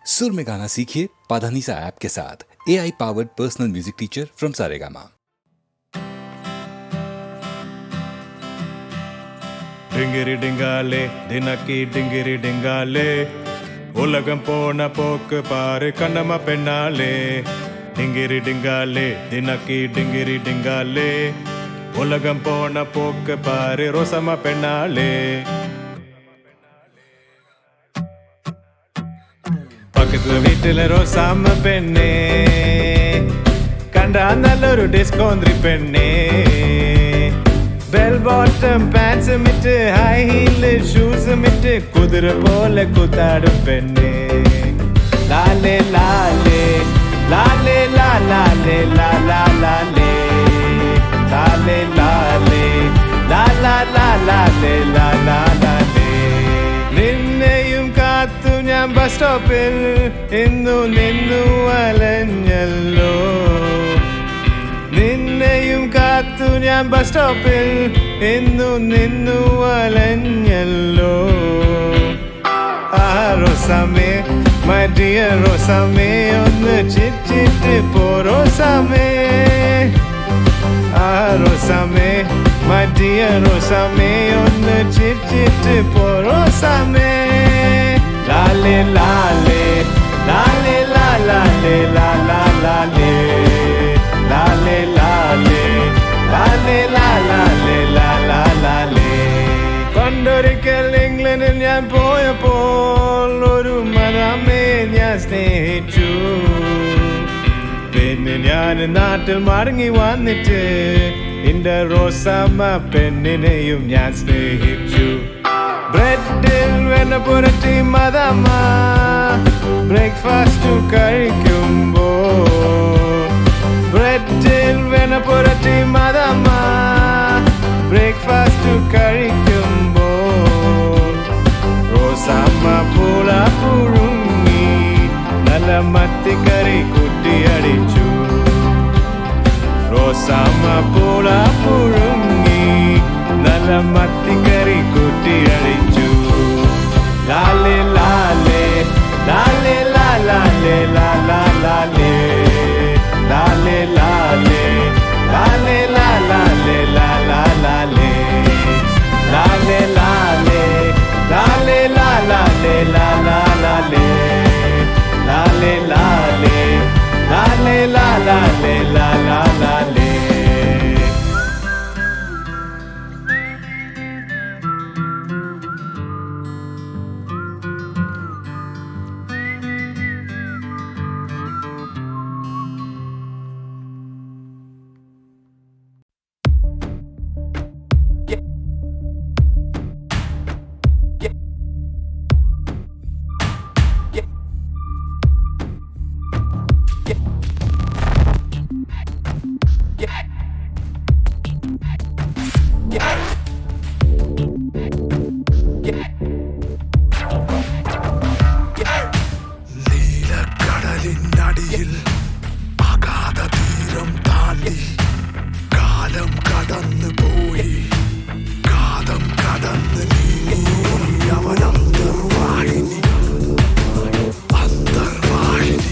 सुर में गाना सीखिए पाधानीसा ऐप के साथ। AI powered personal music teacher from Saregama. டிங்கிரி டிங்காலே தினக்கி டிங்கிரி டிங்காலே உலகம் போன போக்கு பாரு கண்ணம்மா பெண்ணாலே டிங்கிரி டிங்காலே தினக்கி டிங்கிரி டிங்காலே உலகம் போன போக்கு பாரு ரோசம்மா பெண்ணாலே பக்கத்துல வீட்டுல ரோசாம பெண்ணே கண்டா நல்லொரு டிஸ்கோந்திரி பெண்ணே Bell bottom pants mitt, high heel shoes mitt, kudra pole kutadum penne. Lale lale, lale la lale la la lale, lale lale, la la la lale la la lale. Ninneyum kaathu njan bus stopil, innu ninnu alanjallo. നിന്നെയും കാത്തു ഞാൻ bus സ്റ്റോപ്പിൽ എന്നു നിന്നു അലഞ്ഞല്ലോ ആ റോസാമേ my dear റോസാമേ ഒന്ന് ചിരിച്ചിട്ട് പോ റോസാമേ ആ റോസാമേ മൈ ഡിയർ റോസാമേ ഒന്ന് ചിരിച്ചിട്ട് പോ റോസാമേ ലാലേ ലാലേ ലാലേ ലാ ലാലേ ലാ ലാ ലാലേ Lale lale, lale la lale la la lale. പണ്ടൊരിക്കൽ ഇംഗ്ലണ്ടിൽ ഞാൻ പോയപ്പോൾ ഒരു മരമേ ഞാൻ സ്നേഹിച്ചു. പിന്നെ ഞാൻ നാട്ടിൽ മടങ്ങി വന്നിട്ട് എന്റെ റോസാമ്മ പെണ്ണിനെയും ഞാൻ സ്നേഹിച്ചു. ബ്രെഡിൽ വെണ്ണ പുരട്ടി മദമ്മ ബ്രേക്ക്ഫാസ്റ്റ് കഴിക്കുമ്പോൾ ബ്രെഡിൽ വെണ്ണ പുരട്ടി മദമ്മ ബ്രേക്ക്ഫാസ്റ്റ് കഴിക്കുമ്പോൾ റോസാമ്മ പൂള പുഴുങ്ങി നല്ല മത്തിക്കറി കുട്ടിയടിച്ചു. റോസാമ്മ പൂള പുഴുങ്ങി നല്ല മത്തിക്കറി കുട്ടിയടിച്ചു. ലാലേ ലാലേ ലാലേ ലാ ലാലേ ലാ ലാ ലാലേ Lale lale, lale la lale la la lale, lale lale, lale la lale la la lale, lale lale, lale la lale la la lale. നീലക്കടലിനടിയിൽ അഗാധ തീരം താണ്ടി കാലം കടന്നു പോയി കാതം കടന്ന് നീങ്ങി അവൻ അന്തർവാഹിനി അന്തർവാഹിനി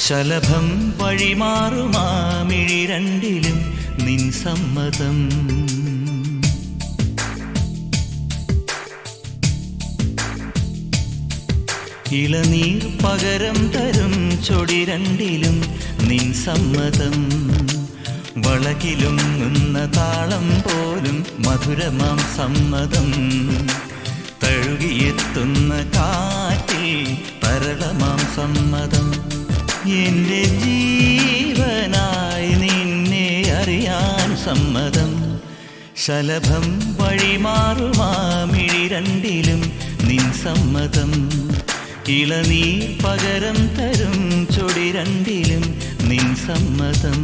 ശലഭം വഴിമാറുമാമിഴി രണ്ടിലും നിൻ സമ്മതം. ഇളനീർ പകരം തരും ചൊടി രണ്ടിലും നിൻ സമ്മതം. വളകിലും നിന്ന താളം പോലും മധുരമാം സമ്മതം. തഴുകിയെത്തുന്ന കാറ്റിൽ തരളമാം സമ്മതം. എൻ്റെ ജീവനായി നിന്നെ അറിയാൻ സമ്മതം. ശലഭം വഴിമാറുമാമിഴി രണ്ടിലും നിൻ സമ്മതം. ഇളനീർ പകരം തരും ചൊടി രണ്ടിലും നിൻ സമ്മതം.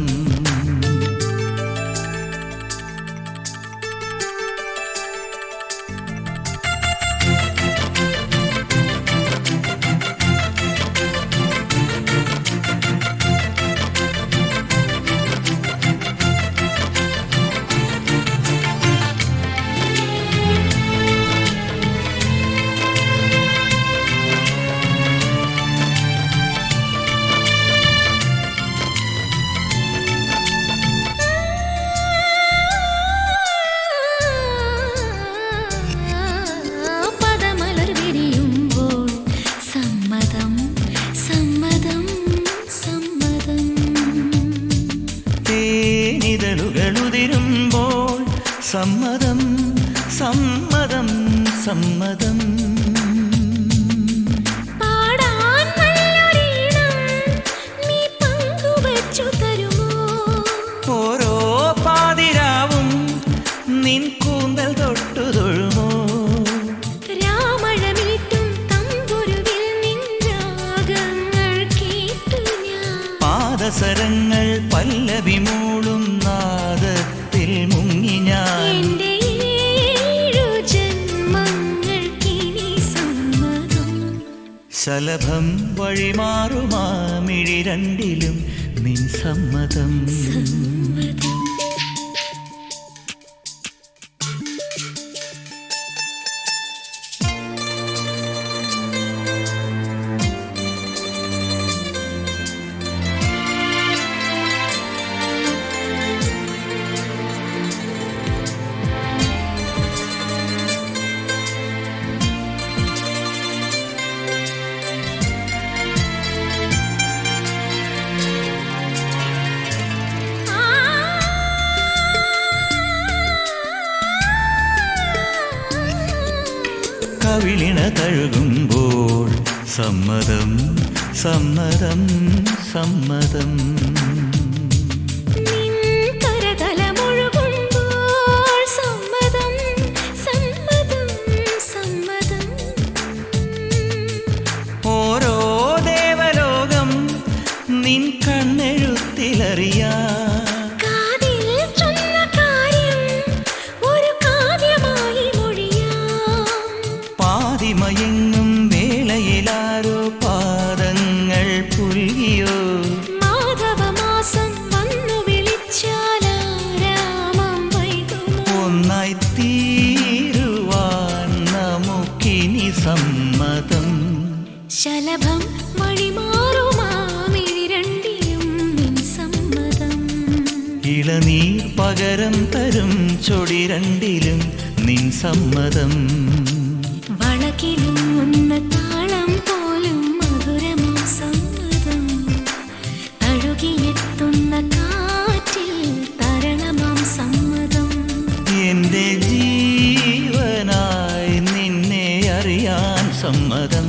തേനിതളുകളുതിരുമ്പോൾ സമ്മതം സമ്മതം സമ്മതം. പാടാൻ നല്ലൊരീണം നീ പങ്കുവച്ചു തരുമോ? ഓരോ പാതിരാവും നിൻ കൂന്തൽ തൊട്ടു തൊഴുമോ? രാമഴമീട്ടും തമ്പുരുവിൽ നിൻ രാഗങ്ങൾ കേട്ടു ഞാൻ. പാദസരങ്ങൾ പല്ലവി മൂളും നാദത്തിൽ മുങ്ങി ഞാൻ. എൻ്റെ ഏഴു ജന്മങ്ങൾക്കിനി സമ്മതം. ശലഭം വഴിമാറുമാമിഴി രണ്ടിലും നിൻ സമ്മതം. കവിളിണ തഴുകുമ്പോൾ സമ്മതം സമ്മതം സമ്മതം. നിൻ കരതലമൊഴുകുമ്പോൾ സമ്മതം സമ്മതം സമ്മതം. ഓരോ ദേവലോകം നിൻ കണ്ണെഴുത്തിലറിയാ. കാതിൽ ചൊന്ന കാര്യം ഒരു കാവ്യമായി മൊഴിയാം. പാതിമയങ്ങും വേളയിലാരോ പാദങ്ങൾ പുൽകിയോ? മാധവമാസം വന്നു വിളിച്ചാലാരാമം വൈകുമോ? ഒന്നായി തീരുവാൻ നമുക്കിനി സമ്മതം. ശലഭം വഴിമാറുമാമിഴി രണ്ടിലും നിൻ സമ്മതം. ഇളനീർ പകരം തരും ചൊടി രണ്ടിലും നിൻ സമ്മതം. വളകിലും ഉന്ന താളം പോലും മധുരമാം സമ്മതം. തഴുകിയെത്തുന്ന കാറ്റിൽ തരളമാം സമ്മതം. എൻ്റെ ജീവനായി നിന്നെ അറിയാൻ സമ്മതം.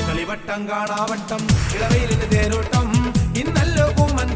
കളിവട്ടം കാണാവട്ടം ഇളവയിലിന് തേരോട്ടം ഇന്നല്ലോ കുമ്മൻ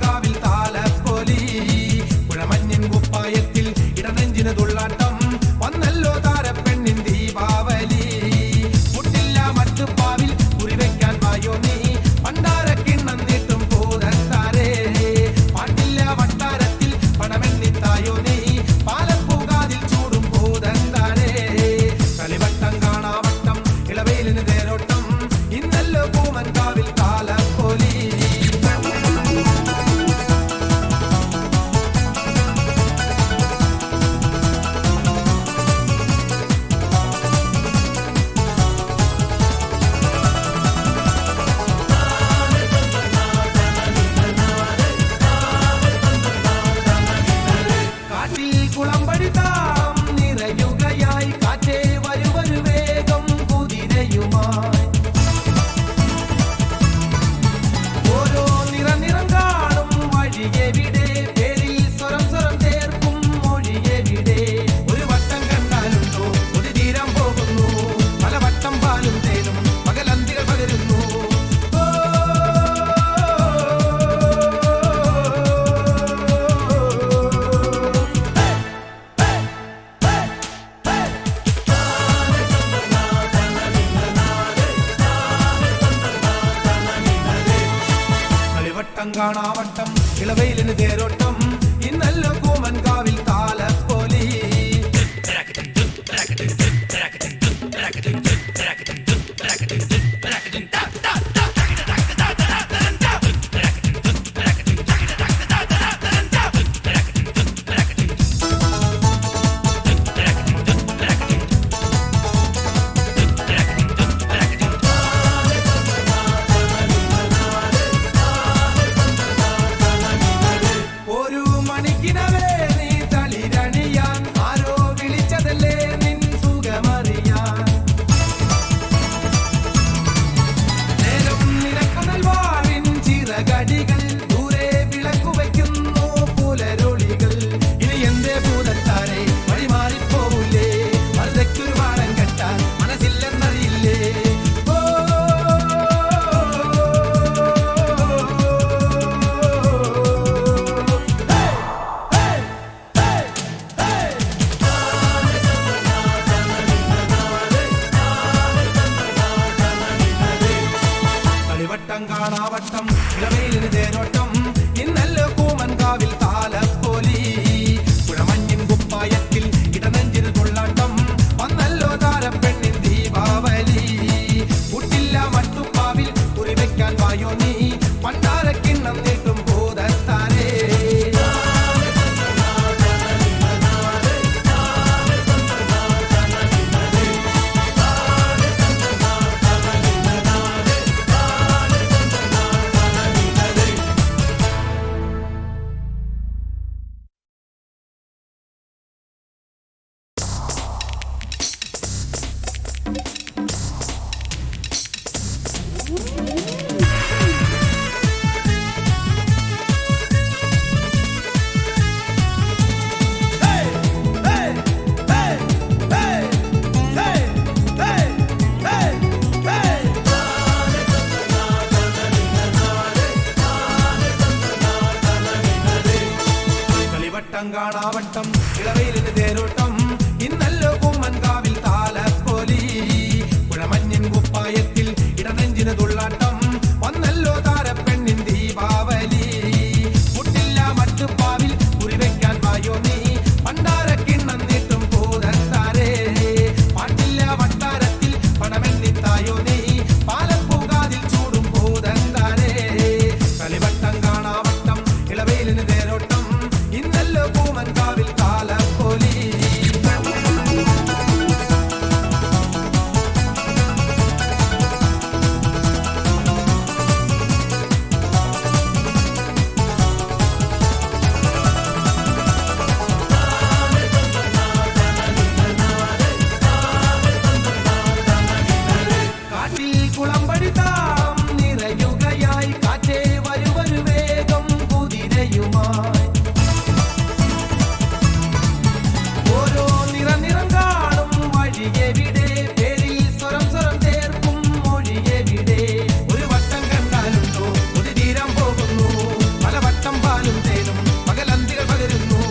കാണാവട്ടം ഇളവയിലിന് തേരോട്ടം ഇന്നല്ലോ കൂമൻകാവിൽ താലപ്പൊലി ഒരു മണിക്കിനവേ നീ തളിരണിയാൻ ആരോ വിളിച്ചതല്ലേ നിൻ സുഖമറിയാൻ നേരം നിനക്കുനൽ വാഴിൻ ചിറകടികൾ ദൂരെ വിളക്കു വയ്ക്കുന്നു പുലരൊളികൾ ഇനി എന്തേ ഭൂതത്താരെ വഴിമാറിപ്പോവില്ലേ മറുതയ്ക്കൊരു വാടം കെട്ടാൻ മനസ്സില്ലെന്നറിയില്ലേ കളിവട്ടം കാണാവട്ടം ഇളവയിലിന് തേരോട്ടം ഇന്നല്ലോ കൂമൻകാവിൽ താലപ്പൊലി പുഴമഞ്ഞിൻ കുപ്പായത്തിൽ ഇടനെഞ്ചിന് തുള്ളാട്ടം വന്നല്ലോ താരപ്പെണ്ണിൻ ദീപാവലി കുട്ടില്ല മട്ടുപ്പാവിൽ കുറിവെക്കാൻ വായോ നീ പണ്ടാരക്കിണ്ണം നീട്ടും ഭൂതത്താരേ കളിവട്ടം കാണാവട്ടം ഇളവയിലിന് തേരോട്ടം ഇന്നല്ലോ കൂമൻകാവിൽ താലപ്പൊലി പുഴമഞ്ഞിൻ കുപ്പായത്തിൽ ഇടനെഞ്ചിന് തുള്ളാട്ടം വന്നല്ലോ താരപ്പെണ്ണിൻ ദീപാവലി കുട്ടില്ല മട്ടുപ്പാവിൽ കുറിവെക്കാൻ വായോ നീ പണ്ടാരക്കിണ്ണം നീട്ടും ഭൂതത്താരേ പാട്ടില്ല വട്ടാരത്തിൽ പണമെന്നിത്തായോ നീ പാലപ്പൂകാതിൽ ചൂടും ഭൂതത്താരേ കളിവട്ടം കാണാവട്ടം ഇളവയിലിന് തേരോട്ടം ഇന്നല്ലോ കൂമൻകാവിൽ താലപ്പൊലി കാട്ടിൽ കുളമ്പടി താളം നിറയുകയായി കാറ്റേ വരുവരു വേഗം കുതിരയുമായി ഓരോ നിറം കാണും വഴിയെവിടെ പേരിൽ സ്വരം ചേർക്കും മൊഴിയെവിടെ ഒരു വട്ടം കണ്ടാലുണ്ടോ ഒരു തീരം പോകുന്നു പല വട്ടം പാലും തേനും പകലന്തികൾ പകരുന്നു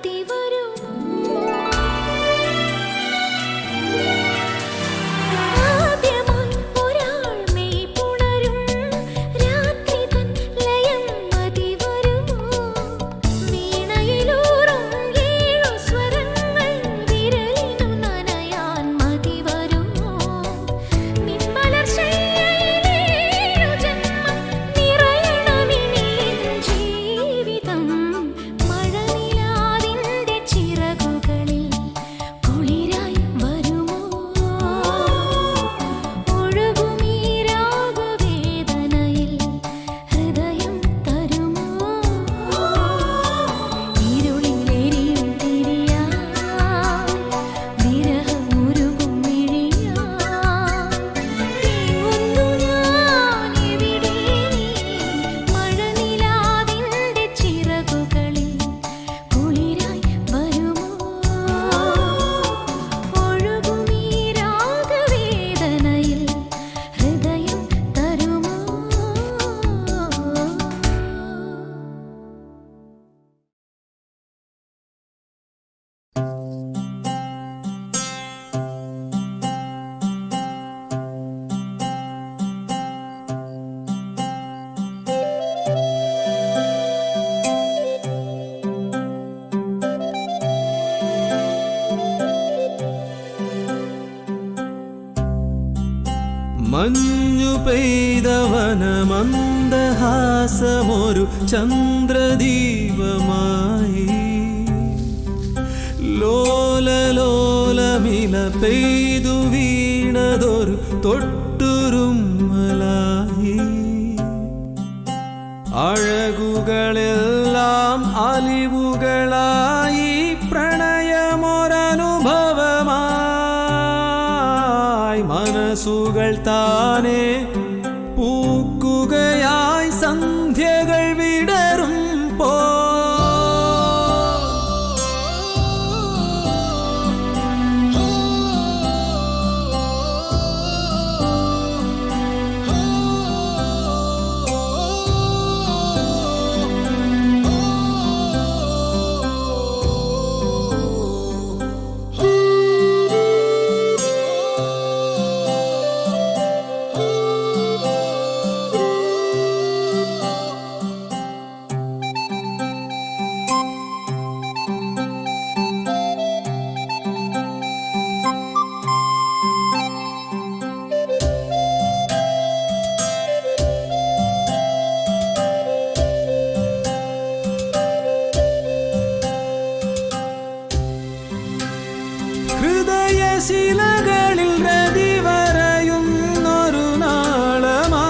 മതി വരുമോ ആദ്യമായി ഒരാൾ മെയ് പുണരും രാത്രി തൻ ലയം മതി വരുമോ വീണയിലൂറും ഏഴു സ്വരങ്ങൾ വിരലിനു നനയാൻ മതി വരുമോ നിൻമലർശയ്യയിലേഴു ജന്മം നിറയണമിനി എൻ ജീവിതം മഴനിലാവിന്റെ ചിറകുകളിൽ കുളിരായി വരുമോ ഒഴുകുമീ രാഗവേദനയിൽ ഹൃദയം തരുമോ ഇരുളിലെരിയും തിരിയായി വിരഹമുരുകും മിഴിയായി തേങ്ങുന്നു ഞാൻ എവിടെ നീ മഴനിലാവിന്റെ ചിറകുകളിൽ കുളിരായി വരുമോ ഒഴുകുമീ രാഗവേദനയിൽ ഹൃദയം തരുമോ മഞ്ഞു പെയ്തവനമന്ദഹാസമൊരു ചന്ദ്രദീപമായി ലോലലോലമില പെയ്തു വീണതൊരു തൊട്ടുരുമ്മലായി അഴകുകളെല്ലാം അലിവുകളായി പ്രണയമൊരനുഭവമായി മനസ്സുകൾ താനെ പൂക്കുകയായി സന്ധ്യകൾ വിടരും ഹൃദയശിലകളിൽ രതി വരയുന്നൊരു നാളമാ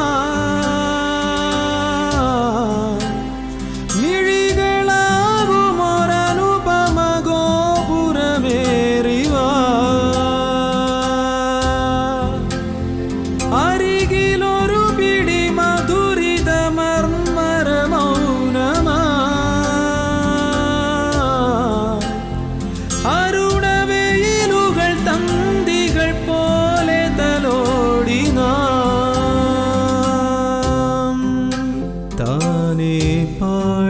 മിഴികളാകുമൊരനുപമ ഗോപുരമേറിവാ അരികിലൊരു പിടി മധുരിത മർമ്മര മൗനമാ അരുണവെയിലുകൾ തന്തികൾ പോലെ തലോടി നാം താനേ പാടി